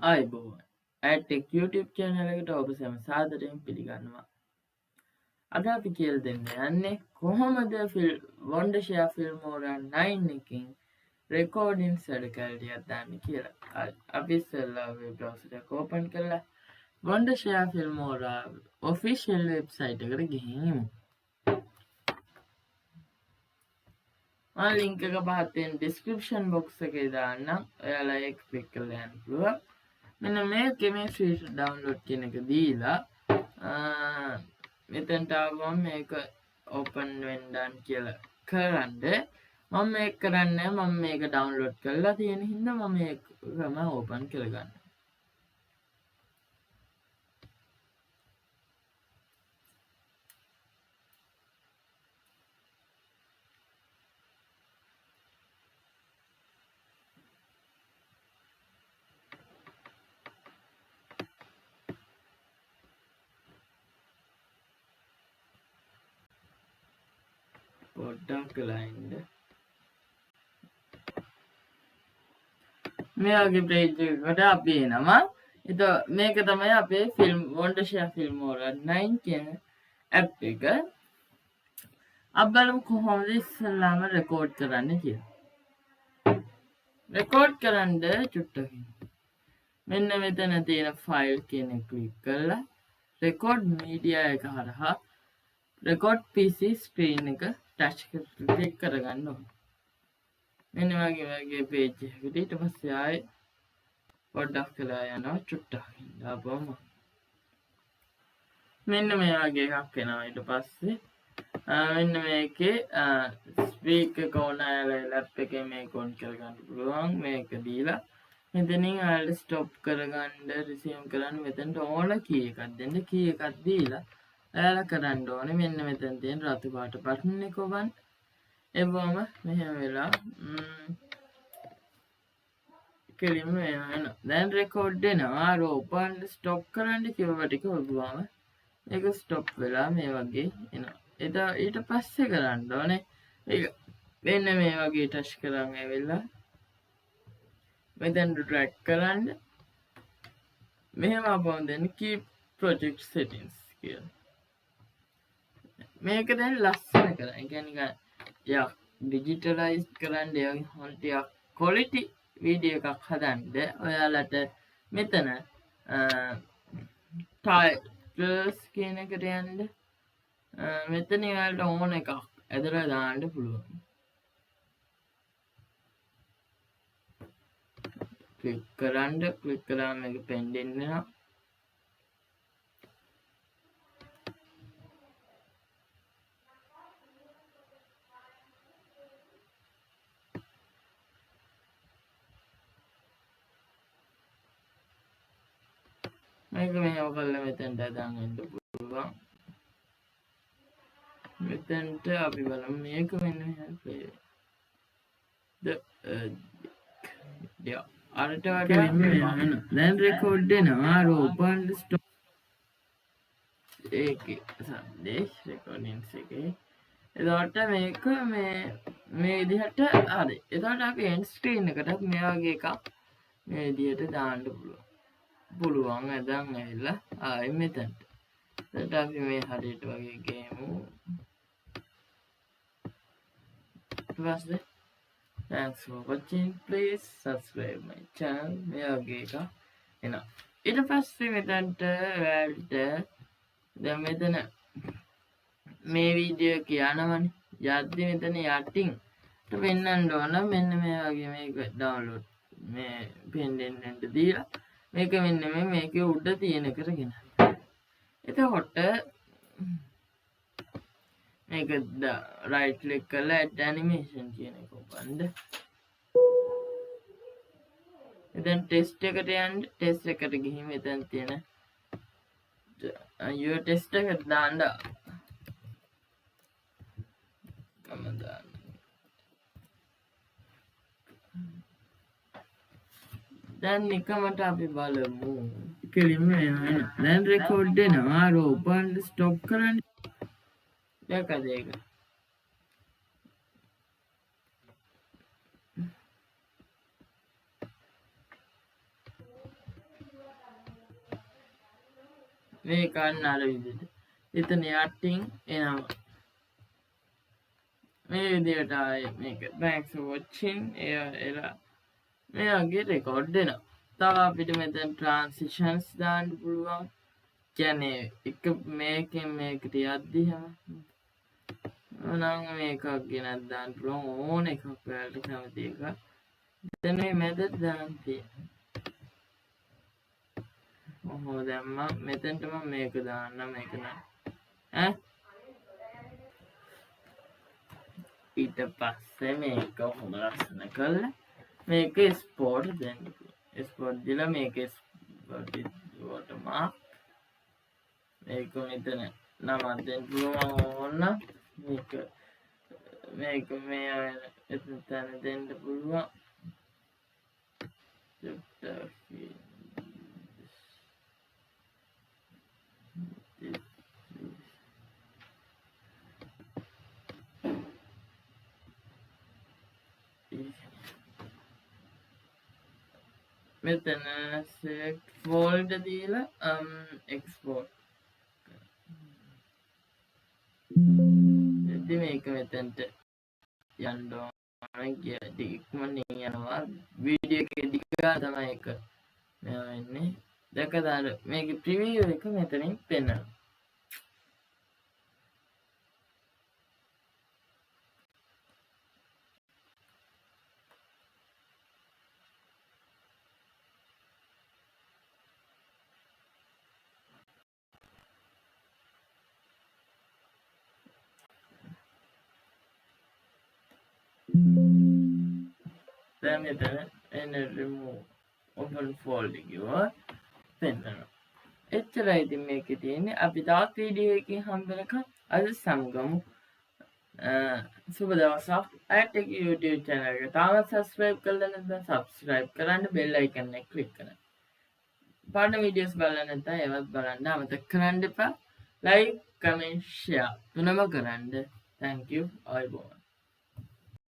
ආයුබෝවන්. ඇටෙක් YouTube channel එකට ඔබ සැම සාදරයෙන් පිළිගන්නවා. අද අපි කියලා දෙන්න යන්නේ කොහොමද wondershare filmora 9 එකකින් recordings වැඩ කැලටියක් දාන්න කියලා. අපි ඉස්සෙල්ලා web browser එක open කරලා wondershare filmora official website එකට ගිහින් යමු. මම link එක පහත් තියෙන description box එකේ දාන්නම්. ඔයාලා ඒක click කරලා යන්න පුළුවන්. මෙන්න මේකේ මේ free download කියන එක දීලා මෙතනට ආවම මේක open වෙන්න කියලා කරන්න මම මේක කරන්නේ මම මේක download කරලා තියෙන හින්දා මම මේකම open කරගන්නවා. පොඩ්ඩක් වෙලා ඉන්න. මේ වගේ page එකකට අපි එනවා. මේක තමයි අපේ wondershare filmora 9 කියන app එක. අපි බලමු කොහොමද ඉස්සෙල්ලාම record කරන්න කියලා. record කරන්න චුට්ටකින් මෙන්න මෙතන තියෙන file කියන එක click කරලා record media එක හරහා record pc screen එක touch click කරගන්න ඕනේ. මෙන්න වගේ page එකකට ඊට පස්සේ ආයේ පොඩ්ඩක් වෙලා යනවා චුට්ටකින් දාපුවම මෙන්න මේ වගේ එකක් එනවා. ඊට පස්සේ මෙන්න මේකේ speaker එක on ආයලා lap එකේ මේක on කරගන්න පුළුවන්. මේක දීලා මෙතනින් ආයෙත් stop කරගන්න resume කරන්න මෙතනට ඕන key එකක් දෙන්න. key එකක් දීලා ඔයාලා කරන්න ඕනේ මෙන්න මෙතන තියෙන රතු පාට button එක ඔබන්න. එවම මෙහෙම වෙලා කෙලින්ම එනවා. දැන් record වෙනවා. අර open stop කරන්න කිව්ව ටික ඔබවම මේක stop වෙලා මේ වගේ එනවා. ඊට පස්සේ කරන්න ඕනේ මේක මෙන්න මේ වගේ touch කරන් ඇවිල්ලා මෙතෙන් drag කරන්න මෙහෙම අපවන් දෙන්න keep project settings කියලා. මේක දැන් ලස්සන කරා. ඒ කියන්නේ යා digitalize කරන්න ඒ වගේ හොන්ටියක් quality වීඩියෝ එකක් හදන්න ඔයාලට මෙතන titles කියන එකට යන්න මෙතන ඔයාලට ඕන එකක් ඇදලා දාන්න පුළුවන්. click කරාම මේක pending වෙනවා. මේක මෙහෙම කරලා මෙතෙන්ට දාන්න වෙන්න පුළුවන්. මෙතෙන්ට අපි බලමු මේක මෙන්න මෙහෙම play වෙනවා. අරට වඩා දැන් record වෙනවා. අර open stop ඒකේ සංදේශ recordings එකේ. එතකොට මේක මේ විදිහට හරි. එතකොට අපි end screen එකටත් මේ වගේ එකක් මේ විදිහට දාන්න පුළුවන්. දැන් ඇවිල්ලා ආයෙ මෙතනට. එතකොට අපි මේ හරියට වගේ ගේමු. ඊපස්සේ thanks for watching. Please subscribe my channel. මේ වගේ එකක් එනවා. ඊට පස්සේ මෙතනට ඔයාලට දැන් මෙතන මේ වීඩියෝ එක යනවනේ. යද්දි මෙතන යටින් පෙන්වන්න ඕන මෙන්න මේ වගේ මේක download මේ pending එකට දීලා මේක මෙන්න මේකේ උඩ තියෙන එකට ගෙනන්න. එතකොට මේක right click කරලා add animation කියන එක ඔබන්න. දැන් test එකට යන්න. test එකට ගිහින් මෙතන තියෙන your test එක දාන්න. දැන් නිකමට අපි බලමු. කෙලින්ම එනවා. දැන් record වෙනවා. අර open stop කරන්න. දැක්කද ඒක? මේක අන්න අර විදිහට. එතන යටින් එනවා. මේ විදිහට ආයේ මේක thanks for watching එලා මේ වගේ රෙකෝඩ් වෙනවා. තව අපිට මෙතන transitions දාන්න පුළුවන්. කියන්නේ එක මේකෙන් මේකට යද්දි හැම නම් මේකක් ගෙනත් දාන්න පුළුවන් ඕන එකක් ඔයාලට කැමති එක. එතන මේ මැද දාන්න තියෙනවා. ඔහොම දැම්මා. මෙතනට මම මේක දාන්න මේක නෑ. ඈ ඊට පස්සේ මේක හොම ලස්සන කරලා මේක ස්පෝර්ට් දෙන්න පුළුවන්. ස්පෝර්ට් දීලා මේක ස්පෝර්ට් වෝටර්මාර්ක් මේක මෙතන නමක් දෙන්න පුළුවන් ඕන මේක මේ එතන දෙන්න පුළුවන්. මෙතන select folder දීලා export ඉතින් මේක මෙතනට යන්න ඕන කියලා ඉක්මනින් යනවා වීඩියෝ එකේ දිගා තමයි ඒක මෙයා වෙන්නේ දැකලා මේකේ ප්‍රිවියු එක මෙතනින් පෙන්වනවා. දැන් මෙතන එන remove open folder ගියොත් පෙන්වනවා. එච්චරයි ඉතින් මේකේ තියෙන්නේ. අපි තවත් වීඩියෝ එකකින් හම්බෙනකම් අද සමගමු. සුබ දවසක්. ඇට් YouTube channel එක තාමත් subscribe කරලා නැත්නම් subscribe කරන්න bell icon එක click කරන්න. පාඩම් videos බලන්න නැත්නම් ඒවත් බලන්න අමතක කරන්න එපා. like comment share තුනම කරන්න. thank you. ආයුබෝවන්.